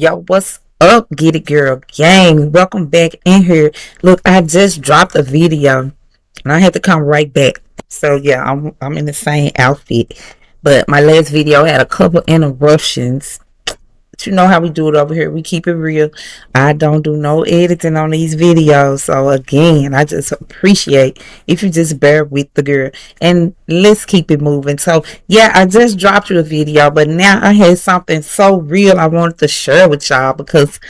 Yo, what's up, Get It Girl gang? Welcome back in here. Look, I just dropped a video and I had to come right back. So yeah, I'm in the same outfit. But my last video had a couple interruptions. But you know how we do it over here. We keep it real. I don't do no editing on these videos. So again, I just appreciate if you just bear with the girl. And let's keep it moving. So yeah, I just dropped you a video, but now I had something so real I wanted to share with y'all because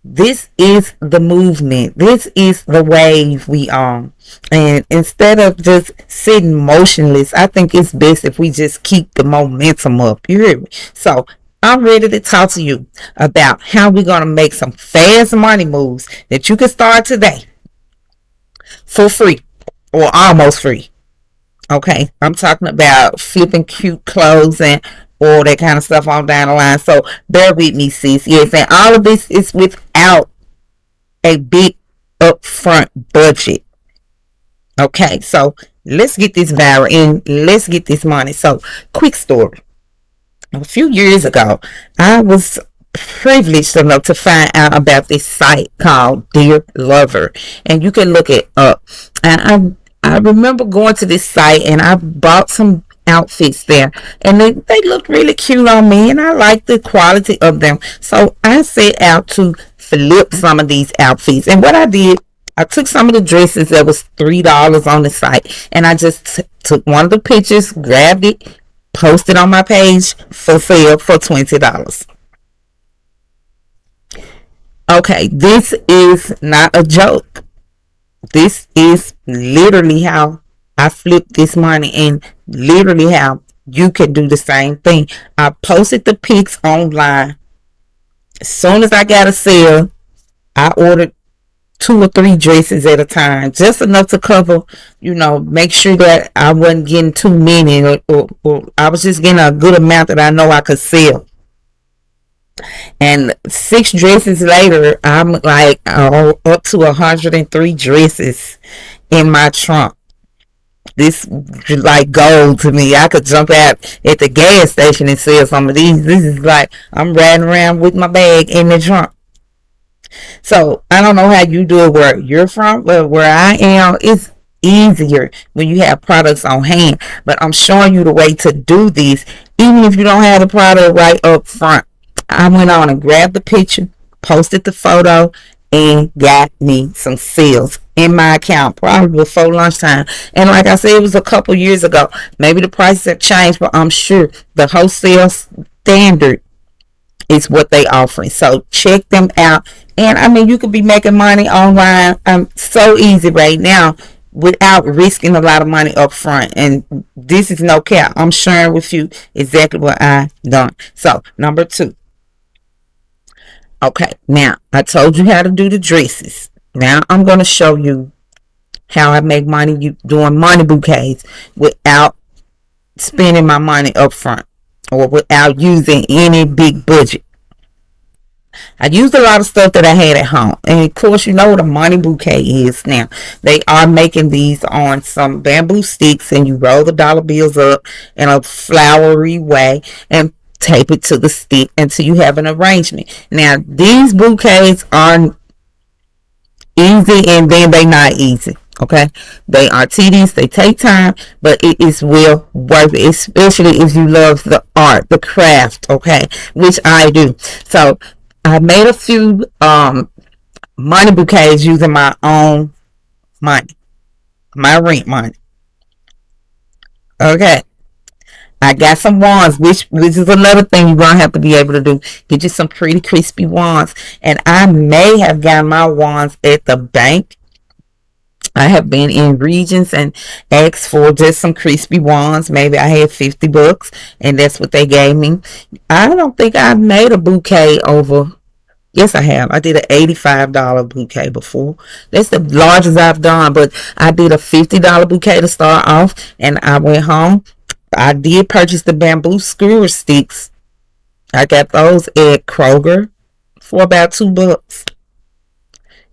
this is the movement. This is the wave we on. And instead of just sitting motionless, I think it's best if we just keep the momentum up. You hear me? So I'm ready to talk to you about how we're going to make some fast money moves that you can start today for free or almost free. Okay, I'm talking about flipping cute clothes and all that kind of stuff on down the line. So bear with me, sis. Yes, and all of this is without a big upfront budget. Okay, so let's get this viral and let's get this money. So, quick story. A few years ago, I was privileged enough to find out about this site called Dear Lover, and you can look it up. And I remember going to this site and I bought some outfits there, and they looked really cute on me, and I liked the quality of them. So I set out to flip some of these outfits, and what I did, I took some of the dresses that was $3 on the site, and I just took one of the pictures, grabbed it, posted on my page for sale for $20. Okay, this is not a joke. This is literally how I flipped this money, and literally how you can do the same thing. I posted the pics online. As soon as I got a sale, I ordered two or three dresses at a time, just enough to cover, make sure that I wasn't getting too many, or I was just getting a good amount that I know I could sell. And 6 dresses later, I'm like up to 103 dresses in my trunk. This like gold to me. I could jump out at the gas station and sell some of these. This is like I'm riding around with my bag in the trunk. So I don't know how you do it where you're from, but where I am, it's easier when you have products on hand. But I'm showing you the way to do this, even if you don't have the product right up front. I went on and grabbed the picture, posted the photo, and got me some sales in my account probably before lunchtime. And like I said, it was a couple years ago. Maybe the prices have changed, but I'm sure the wholesale standard is what they offering. So check them out. And I mean, you could be making money online so easy right now without risking a lot of money up front. And this is no cap. I'm sharing with you exactly what I done. So number 2. Okay, now I told you how to do the dresses. Now I'm going to show you how I make money doing money bouquets without spending my money up front or without using any big budget. I used a lot of stuff that I had at home. And of course, you know what a money bouquet is now. They are making these on some bamboo sticks, and you roll the dollar bills up in a flowery way and tape it to the stick until you have an arrangement. Now, these bouquets are easy, and then they not easy. Okay, they are tedious, they take time, but it is well worth it, especially if you love the art, the craft. Okay, which I do. So I made a few money bouquets using my own money, my rent money. Okay, I got some wands, which is another thing you're gonna have to be able to do. Get you some pretty crispy wands, and I may have gotten my wands at the bank. I have been in regions and asked for just some crispy wands. Maybe I had $50, and that's what they gave me. I don't think I've made a bouquet over. Yes, I have. I did an $85 bouquet before. That's the largest I've done, but I did a $50 bouquet to start off, and I went home. I did purchase the bamboo skewer sticks. I got those at Kroger for about $2.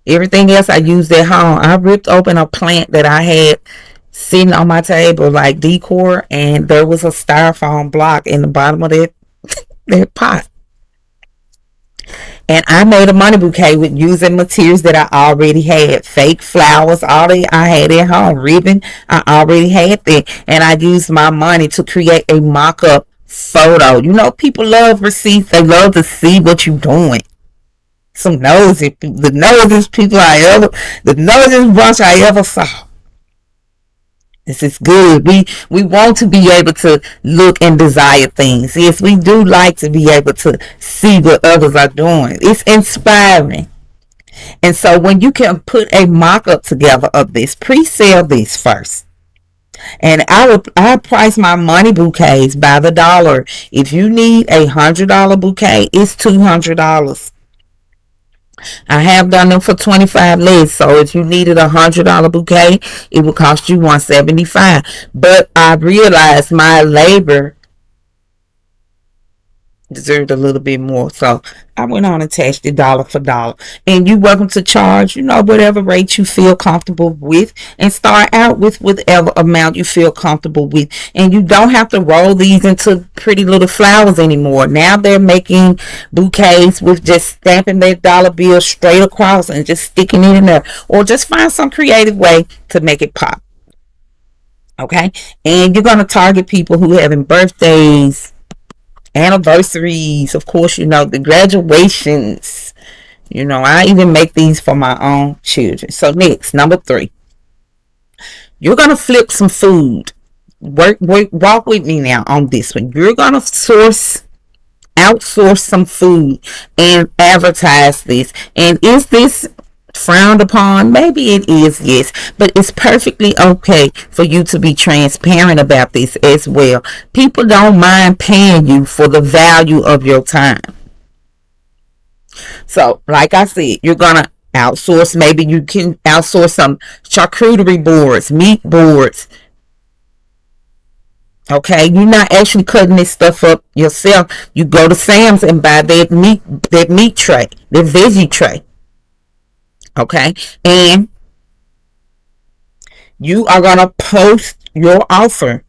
Everything else I used at home. I ripped open a plant that I had sitting on my table like decor, and there was a styrofoam block in the bottom of that pot. And I made a money bouquet with using materials that I already had. Fake flowers, all that I had at home. Ribbon, I already had that. And I used my money to create a mock-up photo. You know, people love receipts. They love to see what you're doing. Some nosy, the nosiest people the nosiest bunch I ever saw. This is good. We want to be able to look and desire things. Yes, we do like to be able to see what others are doing. It's inspiring. And so when you can put a mock-up together of this, pre-sale this first. And I price my money bouquets by the dollar. If you need $100 bouquet, it's $200. I have done them for 25 less. So if you needed $100 bouquet, it would cost you 175. But I realized my labor deserved a little bit more. So I went on and attached it dollar for dollar. And you're welcome to charge, whatever rate you feel comfortable with, and start out with whatever amount you feel comfortable with. And you don't have to roll these into pretty little flowers anymore. Now they're making bouquets with just stamping their dollar bill straight across and just sticking it in there. Or just find some creative way to make it pop. Okay? And you're going to target people who having birthdays, anniversaries, of course, the graduations. I even make these for my own children. So next, number 3, you're gonna flip some food. Walk with me now on this one. You're gonna outsource some food and advertise this. And is this frowned upon? Maybe it is, yes, but it's perfectly okay for you to be transparent about this as well. People don't mind paying you for the value of your time. So like I said, you're gonna outsource. Maybe you can outsource some charcuterie boards, meat boards. Okay, you're not actually cutting this stuff up yourself. You go to Sam's and buy that meat tray, that veggie tray. Okay, and you are gonna post your offer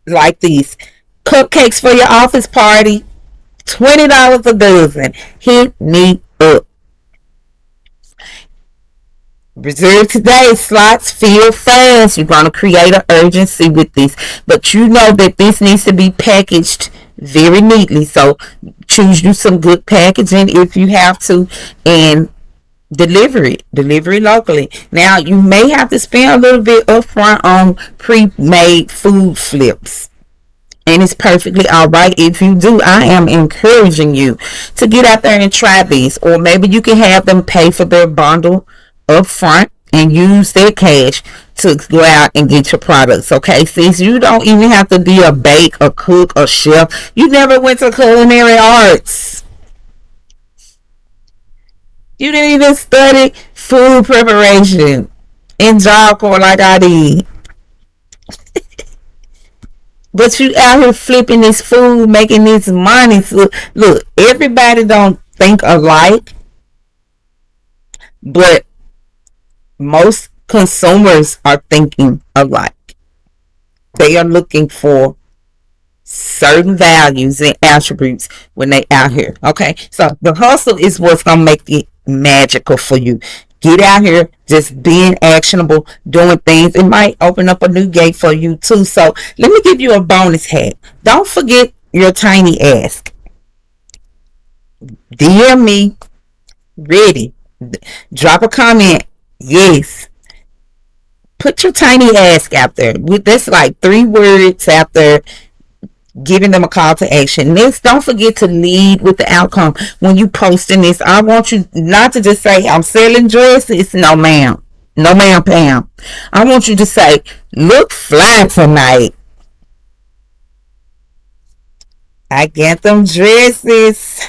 like these: cupcakes for your office party, $20 a dozen. Hit me up. Reserve today. Slots fill fast. You're gonna create an urgency with this, but you know that this needs to be packaged very neatly. So choose you some good packaging if you have to, and deliver it locally. Now you may have to spend a little bit upfront on pre-made food flips, and it's perfectly all right if you do. I am encouraging you to get out there and try these, or maybe you can have them pay for their bundle upfront and use their cash to go out and get your products. Okay, sis, you don't even have to be a bake, a cook, a chef. You never went to culinary arts. You didn't even study food preparation in Job Corps like I did. But you out here flipping this food, making this money. So, look, everybody don't think alike, but most consumers are thinking alike. They are looking for certain values and attributes when they out here. Okay, so the hustle is what's gonna make it magical for you. Get out here, just being actionable, doing things. It might open up a new gate for you too. So let me give you a bonus hack. Don't forget your tiny ask. DM me, ready. Drop a comment. Yes. Put your tiny ask out there. That's like 3 words after giving them a call to action. Next, don't forget to lead with the outcome. When you posting this, I want you not to just say, I'm selling dresses. No, ma'am. No, ma'am, Pam. I want you to say, look fly tonight. I got them dresses.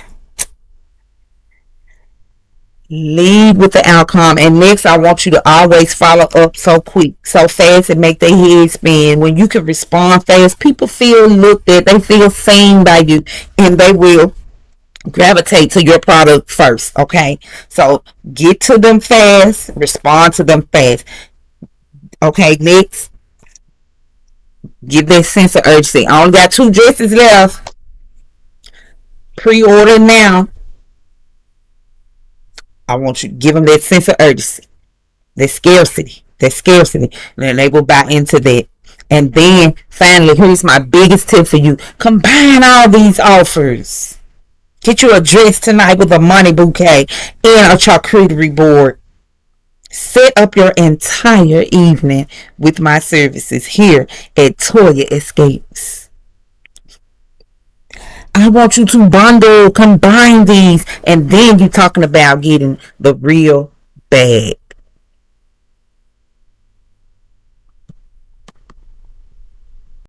Lead with the outcome. And next, I want you to always follow up so quick, so fast, and make their head spin. When you can respond fast, people feel looked at, they feel seen by you, and they will gravitate to your product first. Okay, so get to them fast, respond to them fast. Okay, next, give that sense of urgency. I only got 2 dresses left. Pre-order now. I want you to give them that sense of urgency, that scarcity. And then they will buy into that. And then finally, here's my biggest tip for you: combine all these offers. Get you a dress tonight with a money bouquet and a charcuterie board. Set up your entire evening with my services here at Toya Escapes. I want you to bundle, combine these, and then you're talking about getting the real bag.